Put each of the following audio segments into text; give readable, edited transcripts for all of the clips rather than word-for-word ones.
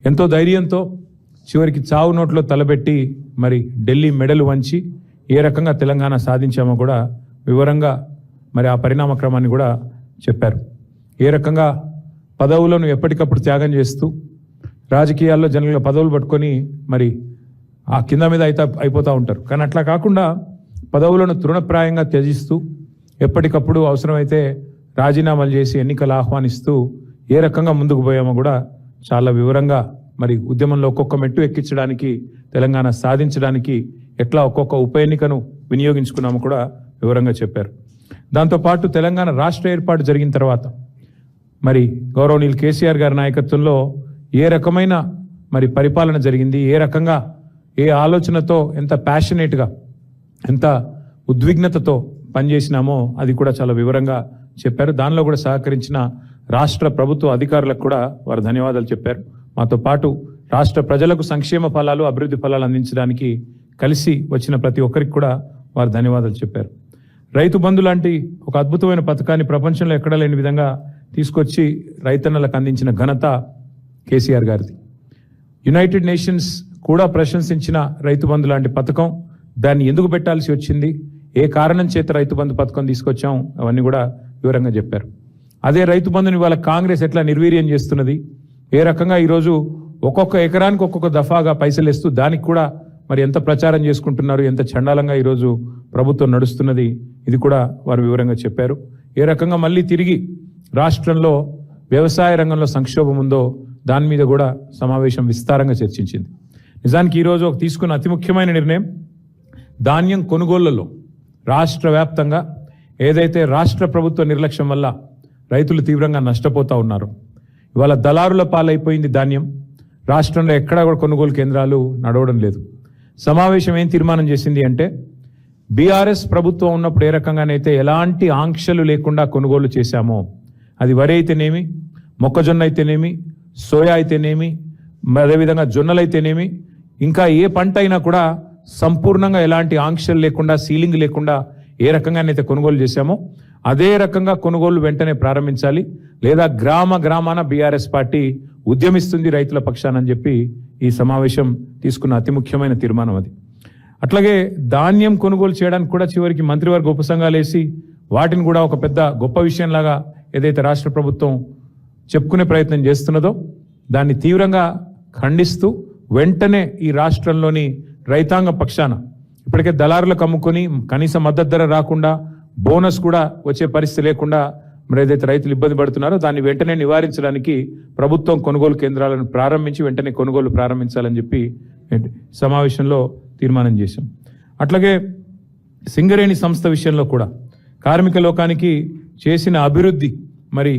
ఎంతో ధైర్యంతో చివరికి చావు నోట్లో తలబెట్టి మరి ఢిల్లీ మెడలు వంచి ఏ రకంగా తెలంగాణ సాధించామో కూడా వివరంగా మరి ఆ పరిణామ క్రమాన్ని కూడా చెప్పారు. ఏ రకంగా పదవులను ఎప్పటికప్పుడు త్యాగం చేస్తూ రాజకీయాల్లో జనరల్గా పదవులు పట్టుకొని మరి ఆ కింద మీద అయిపోతూ ఉంటారు. కానీ అట్లా కాకుండా పదవులను తృణప్రాయంగా త్యజిస్తూ ఎప్పటికప్పుడు అవసరమైతే రాజీనామాలు చేసి ఎన్నికలు ఆహ్వానిస్తూ ఏ రకంగా ముందుకు పోయామో కూడా చాలా వివరంగా మరి ఉద్యమంలో ఒక్కొక్క మెట్టు ఎక్కించడానికి తెలంగాణ సాధించడానికి ఎట్లా ఒక్కొక్క ఉప ఎన్నికను వినియోగించుకున్నామో కూడా వివరంగా చెప్పారు. దాంతోపాటు తెలంగాణ రాష్ట్ర ఏర్పాటు జరిగిన తర్వాత మరి గౌరవనీయులు కేసీఆర్ గారి నాయకత్వంలో ఏ రకమైన మరి పరిపాలన జరిగింది, ఏ రకంగా ఏ ఆలోచనతో ఎంత ప్యాషనేట్గా ఎంత ఉద్విగ్నతతో పనిచేసినామో అది కూడా చాలా వివరంగా చెప్పారు. దానిలో కూడా సహకరించిన రాష్ట్ర ప్రభుత్వ అధికారులకు కూడా వారు ధన్యవాదాలు చెప్పారు. మాతో పాటు రాష్ట్ర ప్రజలకు సంక్షేమ ఫలాలు అభివృద్ధి ఫలాలు అందించడానికి కలిసి వచ్చిన ప్రతి ఒక్కరికి కూడా వారు ధన్యవాదాలు చెప్పారు. రైతు బంధు లాంటి ఒక అద్భుతమైన పథకాన్ని ప్రపంచంలో ఎక్కడా లేని విధంగా తీసుకొచ్చి రైతన్నలకు అందించిన ఘనత కేసీఆర్ గారిది. యునైటెడ్ నేషన్స్ కూడా ప్రశంసించిన రైతు బంధు లాంటి పథకం, దాన్ని ఎందుకు పెట్టాల్సి వచ్చింది, ఏ కారణం చేత రైతు బంధు పథకం తీసుకొచ్చాం, అవన్నీ కూడా వివరంగా చెప్పారు. అదే రైతు బంధుని వాళ్ళ కాంగ్రెస్ ఎట్లా నిర్వీర్యం చేస్తున్నది, ఏ రకంగా ఈరోజు ఒక్కొక్క ఎకరానికి ఒక్కొక్క దఫాగా పైసలు ఇస్తూ దానికి కూడా మరి ఎంత ప్రచారం చేసుకుంటున్నారు, ఎంత చండాలంగా ఈరోజు ప్రభుత్వం నడుస్తున్నది, ఇది కూడా వారు వివరంగా చెప్పారు. ఏ రకంగా మళ్ళీ తిరిగి రాష్ట్రంలో వ్యవసాయ రంగంలో సంక్షోభం ఉందో దాని మీద కూడా సమావేశం విస్తారంగా చర్చించింది. నిజానికి ఈరోజు తీసుకున్న అతి ముఖ్యమైన నిర్ణయం ధాన్యం కొనుగోళ్లలో రాష్ట్ర వ్యాప్తంగా ఏదైతే రాష్ట్ర ప్రభుత్వ నిర్లక్ష్యం వల్ల రైతులు తీవ్రంగా నష్టపోతూ ఉన్నారు, ఇవాళ దళారుల పాలైపోయింది ధాన్యం. రాష్ట్రంలో ఎక్కడా కూడా కొనుగోలు కేంద్రాలు నడవడం లేదు. సమావేశం ఏం తీర్మానం చేసింది అంటే బీఆర్ఎస్ ప్రభుత్వం ఉన్నప్పుడు ఏ రకంగానైతే ఎలాంటి ఆంక్షలు లేకుండా కొనుగోలు చేశామో, అది వరి అయితేనేమి, మొక్కజొన్న అయితేనేమి, సోయా అయితేనేమి, అదేవిధంగా జొన్నలు అయితేనేమి, ఇంకా ఏ పంట అయినా కూడా సంపూర్ణంగా ఎలాంటి ఆంక్షలు లేకుండా సీలింగ్ లేకుండా ఏ రకంగానైతే కొనుగోలు చేశామో అదే రకంగా కొనుగోలు వెంటనే ప్రారంభించాలి, లేదా గ్రామాన బీఆర్ఎస్ పార్టీ ఉద్యమిస్తుంది రైతుల పక్షానని చెప్పి ఈ సమావేశం తీసుకున్న అతి ముఖ్యమైన తీర్మానం అది. అట్లాగే ధాన్యం కొనుగోలు చేయడానికి కూడా చివరికి మంత్రివర్గ ఉపసంఘాలు వేసి వాటిని కూడా ఒక పెద్ద గొప్ప విషయంలాగా ఏదైతే రాష్ట్ర ప్రభుత్వం చెప్పుకునే ప్రయత్నం చేస్తున్నదో దాన్ని తీవ్రంగా ఖండిస్తూ వెంటనే ఈ రాష్ట్రంలోని రైతాంగ పక్షాన ఇప్పటికే దళారులకు అమ్ముకొని కనీస మద్దతు ధర రాకుండా బోనస్ కూడా వచ్చే పరిస్థితి లేకుండా మరి ఏదైతే రైతులు ఇబ్బంది పడుతున్నారో దాన్ని వెంటనే నివారించడానికి ప్రభుత్వం కొనుగోలు కేంద్రాలను ప్రారంభించి వెంటనే కొనుగోలు ప్రారంభించాలని చెప్పి సమావేశంలో తీర్మానం చేశాం. అట్లాగే సింగరేణి సంస్థ విషయంలో కూడా కార్మిక లోకానికి చేసిన అభివృద్ధి మరి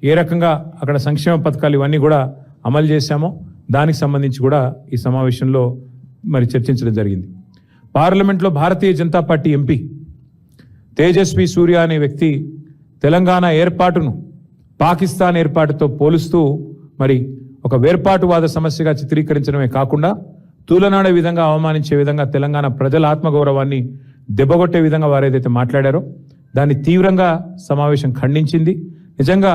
ఏ రకంగా అక్కడ సంక్షేమ పథకాలు ఇవన్నీ కూడా అమలు చేశామో దానికి సంబంధించి కూడా ఈ సమావేశంలో మరి చర్చించడం జరిగింది. పార్లమెంట్లో భారతీయ జనతా పార్టీ ఎంపీ తేజస్వి సూర్య అనే వ్యక్తి తెలంగాణ ఏర్పాటును పాకిస్తాన్ ఏర్పాటుతో పోలుస్తూ మరి ఒక వేర్పాటువాద సమస్యగా చిత్రీకరించడమే కాకుండా తూలనాడే విధంగా అవమానించే విధంగా తెలంగాణ ప్రజల ఆత్మగౌరవాన్ని దెబ్బగొట్టే విధంగా వారు ఏదైతే మాట్లాడారో దాన్ని తీవ్రంగా సమావేశం ఖండించింది. నిజంగా